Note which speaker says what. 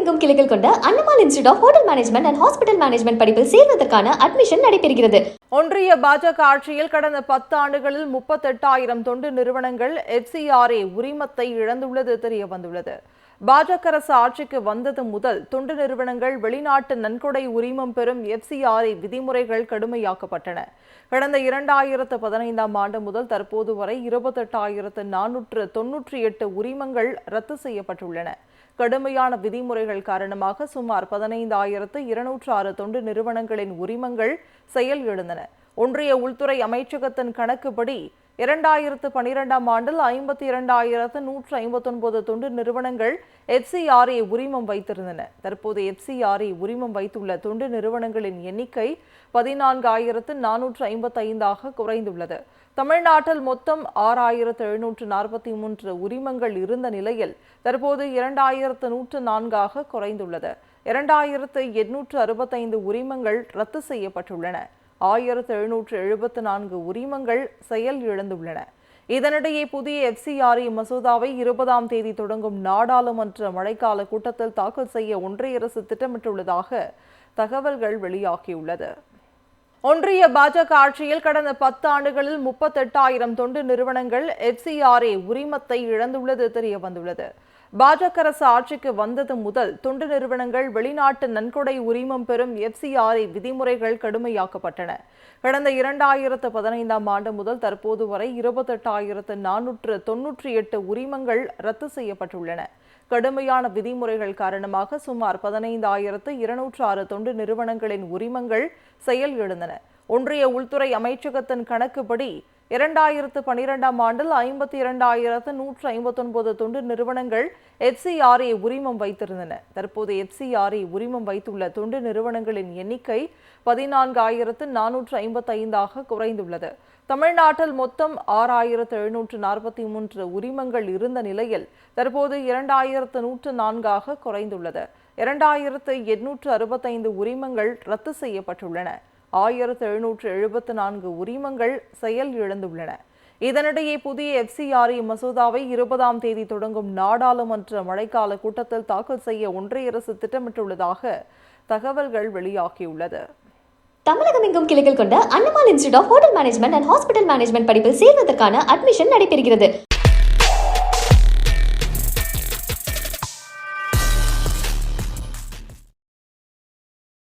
Speaker 1: தமிழகமெங்கும் கிளைகள் கொண்ட Annamal institute of hotel management and hospital management படிப்பில் சேர்வதற்கான அட்மிஷன் நடைபெறுகிறது.
Speaker 2: ஒன்றிய பாஜக ஆட்சியில் கடந்த 10 ஆண்டுகளில் 38,000 தொண்டு நிறுவனங்கள் FCRA உரிமத்தை இழந்துள்ளது தெரிய வந்துள்ளது. பாஜக அரசு ஆட்சிக்கு வந்தது முதல் தொண்டு நிறுவனங்கள் வெளிநாட்டு நன்கொடை உரிமம் பெறும் FCRA விதிமுறைகள் கடுமையாக்கப்பட்டன. கடந்த 2015ஆம் ஆண்டு முதல் தற்போது வரை 28,498 உரிமங்கள் ரத்து செய்யப்பட்டுள்ளன. கடுமையான விதிமுறைகள் காரணமாக சுமார் 15,206 தொண்டு நிறுவனங்களின் உரிமங்கள் செயல் இழந்தன. ஒன்றிய உள்துறை அமைச்சகத்தின் கணக்குப்படி 2012ஆம் ஆண்டில் 52,159 தொண்டு நிறுவனங்கள் FCRA உரிமம் வைத்திருந்தன. தற்போது FCRA உரிமம் வைத்துள்ள தொண்டு நிறுவனங்களின் எண்ணிக்கை 14,455ஆக குறைந்துள்ளது. தமிழ்நாட்டில் மொத்தம் 6,743 உரிமங்கள் இருந்த நிலையில் தற்போது 2,104ஆக குறைந்துள்ளது. 2,865 உரிமங்கள் ரத்து செய்யப்பட்டுள்ளன. 1,774 உரிமங்கள் செயல் இழந்துள்ளன. இதனிடையே புதிய FCRA மசோதாவை 20ஆம் தேதி தொடங்கும் நாடாளுமன்ற மழைக்கால கூட்டத்தில் தாக்கல் செய்ய ஒன்றிய அரசு திட்டமிட்டுள்ளதாக தகவல்கள் வெளியாகியுள்ளது. ஒன்றிய பாஜக ஆட்சியில் கடந்த 10 ஆண்டுகளில் 38,000 தொண்டு நிறுவனங்கள் FCRA உரிமத்தை இழந்துள்ளது தெரிய வந்துள்ளது. பாஜக அரசு ஆட்சிக்கு வந்தது முதல் தொண்டு நிறுவனங்கள் வெளிநாட்டு நன்கொடை உரிமம் பெறும் FCRA விதிமுறைகள் கடுமையாக்கப்பட்டன. கடந்த 2015ஆம் ஆண்டு முதல் தற்போது வரை 28,498 உரிமங்கள் ரத்து செய்யப்பட்டுள்ளன. கடுமையான விதிமுறைகள் காரணமாக சுமார் 15,206 தொண்டு நிறுவனங்களின் உரிமங்கள் செயல் இழந்தன. ஒன்றிய உள்துறை அமைச்சகத்தின் கணக்குப்படி 2012ஆம் ஆண்டில் 52,159 தொண்டு நிறுவனங்கள் FCRA உரிமம் வைத்திருந்தன. தற்போது FCRA உரிமம் வைத்துள்ள தொண்டு நிறுவனங்களின் எண்ணிக்கை 14,455ஆக குறைந்துள்ளது. தமிழ்நாட்டில் மொத்தம் 6,743 உரிமங்கள் இருந்த நிலையில் தற்போது 2,104ஆக குறைந்துள்ளது. 2,865 உரிமங்கள் ரத்து செய்யப்பட்டுள்ளன. 1,774 உரிமங்கள் செயல் இழந்துள்ளன. இதனிடையே புதிய FCRA மசோதாவை 20ஆம் தேதி தொடங்கும் நாடாளுமன்ற மழைக்கால கூட்டத்தில் தாக்கல் செய்ய ஒன்றிய அரசு திட்டமிட்டுள்ளதாக தகவல்கள் வெளியாகியுள்ளது.
Speaker 1: தமிழகமெங்கும் கிளைகள் கொண்ட Annamal institute of hotel management and hospital management படிப்பில் சேர்வதற்கான அட்மிஷன் நடைபெறுகிறது.